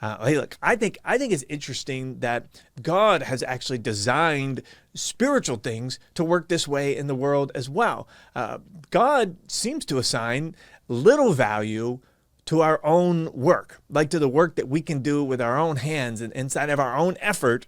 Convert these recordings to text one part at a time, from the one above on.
Hey, look, I think it's interesting that God has actually designed spiritual things to work this way in the world as well. God seems to assign little value to our own work, like to the work that we can do with our own hands and inside of our own effort.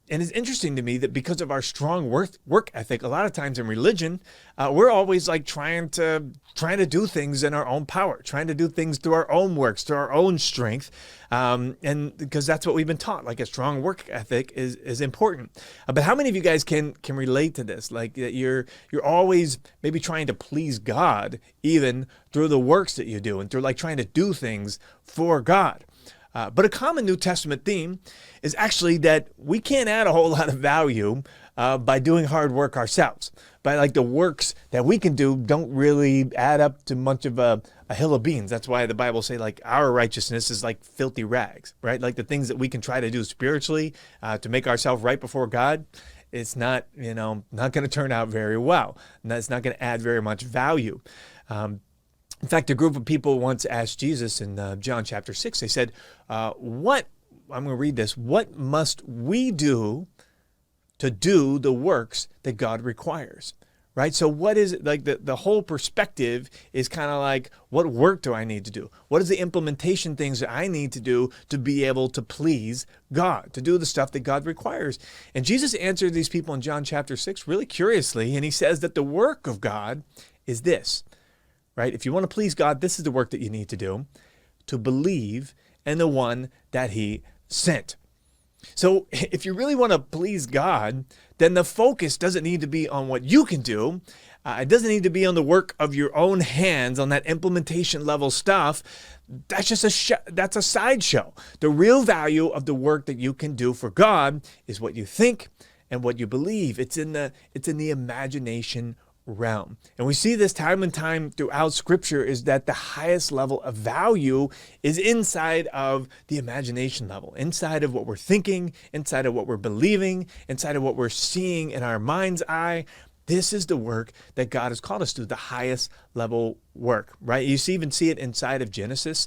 And it's interesting to me that because of our strong work ethic, a lot of times in religion, we're always like trying to do things in our own power, trying to do things through our own works, through our own strength, and because that's what we've been taught. Like a strong work ethic is important. But how many of you guys can relate to this? Like that you're always maybe trying to please God, even through the works that you do, and through like trying to do things for God. But a common New Testament theme is actually that we can't add a whole lot of value by doing hard work ourselves. By like the works that we can do don't really add up to much of a hill of beans. That's why the Bible say like our righteousness is like filthy rags, right? Like the things that we can try to do spiritually to make ourselves right before God, it's not going to turn out very well. And that's not going to add very much value. In fact, a group of people once asked Jesus in John chapter 6, they said, I'm going to read this, what must we do to do the works that God requires? Right? So what is it, like the whole perspective is kind of like, what work do I need to do? What is the implementation things that I need to do to be able to please God, to do the stuff that God requires? And Jesus answered these people in John chapter 6 really curiously, and he says that the work of God is this. Right? If you want to please God, this is the work that you need to do, to believe in the one that he sent. So if you really want to please God, then the focus doesn't need to be on what you can do. It doesn't need to be on the work of your own hands, on that implementation level stuff. That's just that's a sideshow. The real value of the work that you can do for God is what you think and what you believe. It's in the imagination realm. And we see this time and time throughout Scripture is that the highest level of value is inside of the imagination level, inside of what we're thinking, inside of what we're believing, inside of what we're seeing in our mind's eye. This is the work that God has called us to, the highest level work, right? You even see it inside of Genesis.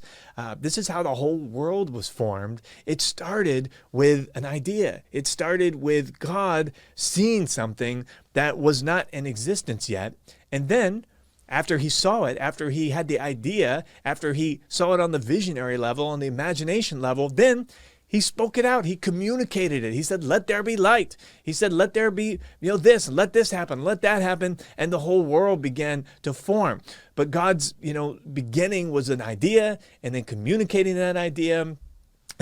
This is how the whole world was formed. It started with an idea. It started with God seeing something that was not in existence yet. And then after he saw it, after he had the idea, after he saw it on the visionary level, on the imagination level, then he spoke it out. He communicated it. He said, let there be light. He said, let there be, this, let this happen, let that happen. And the whole world began to form. But God's, beginning was an idea, and then communicating that idea.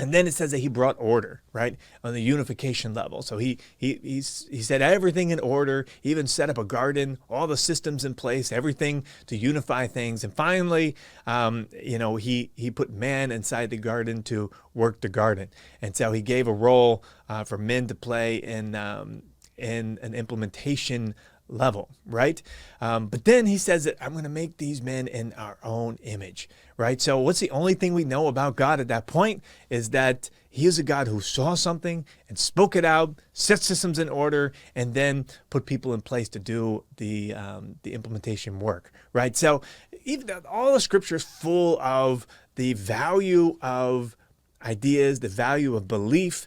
And then it says that he brought order, right, on the unification level. So he set everything in order. He even set up a garden, all the systems in place, everything to unify things. And finally, he put man inside the garden to work the garden. And so he gave a role for men to play in an implementation level, right? But then he says that I'm going to make these men in our own image, right? So what's the only thing we know about God at that point is that he is a God who saw something and spoke it out, set systems in order, and then put people in place to do the implementation work, right? So even all the Scripture is full of the value of ideas, the value of belief,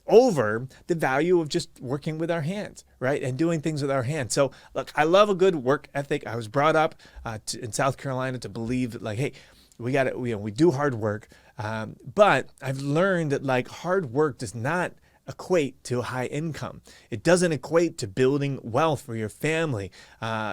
over the value of just working with our hands, right? And doing things with our hands. So look, I love a good work ethic. I was brought up in South Carolina to believe that, like, hey, we do hard work. But I've learned that like hard work does not equate to high income. It doesn't equate to building wealth for your family,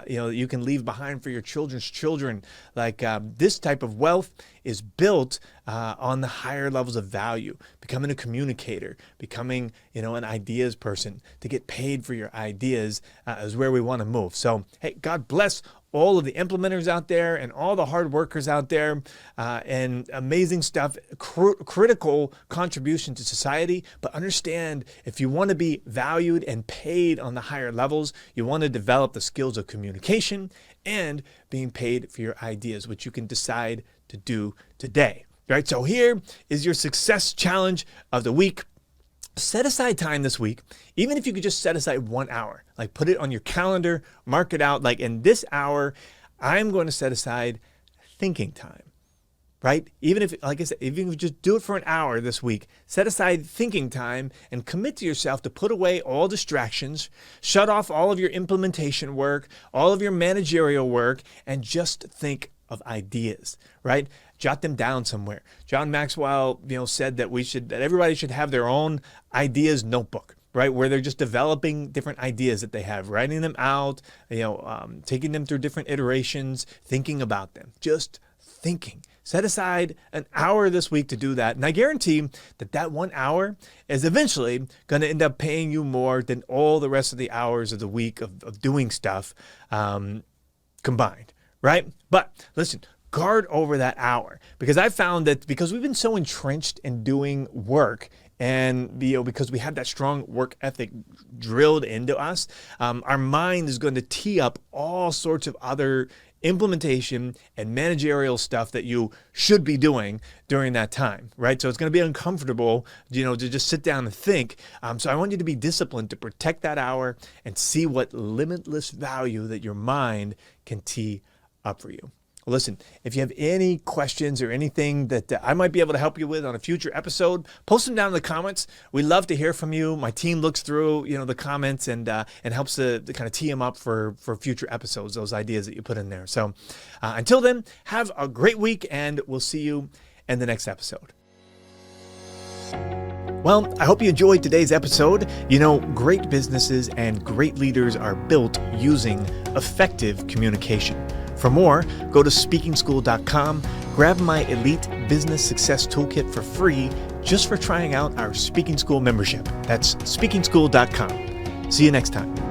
you can leave behind for your children's children. Like this type of wealth is built on the higher levels of value, becoming a communicator, becoming, an ideas person. To get paid for your ideas is where we want to move. So, hey, God bless all of the implementers out there and all the hard workers out there, and amazing stuff, critical contribution to society. But understand, if you want to be valued and paid on the higher levels, you want to develop the skills of communication and being paid for your ideas, which you can decide to do today. Right? So here is your success challenge of the week. Set aside time this week, even if you could just set aside 1 hour, like put it on your calendar, mark it out. Like in this hour, I'm going to set aside thinking time. right? Even if, like I said, even if you just do it for an hour this week, set aside thinking time and commit to yourself to put away all distractions, shut off all of your implementation work, all of your managerial work, and just think of ideas, right? Jot them down somewhere. John Maxwell, said that everybody should have their own ideas notebook, right? Where they're just developing different ideas that they have, writing them out, taking them through different iterations, thinking about them, just thinking. Set aside an hour this week to do that. And I guarantee that 1 hour is eventually going to end up paying you more than all the rest of the hours of the week of doing stuff combined, right? But listen, guard over that hour, because I found that because we've been so entrenched in doing work, and because we have that strong work ethic drilled into us, our mind is going to tee up all sorts of other implementation and managerial stuff that you should be doing during that time, right? So it's going to be uncomfortable, to just sit down and think. So I want you to be disciplined to protect that hour and see what limitless value that your mind can tee up for you. Listen, if you have any questions or anything that I might be able to help you with on a future episode, post them down in the comments. We love to hear from you. My team looks through, the comments and helps to kind of tee them up for future episodes, those ideas that you put in there. So until then, have a great week, and we'll see you in the next episode. Well, I hope you enjoyed today's episode. Great businesses and great leaders are built using effective communication. For more, go to speakingschool.com, grab my Elite Business Success Toolkit for free just for trying out our Speaking School membership. That's speakingschool.com. See you next time.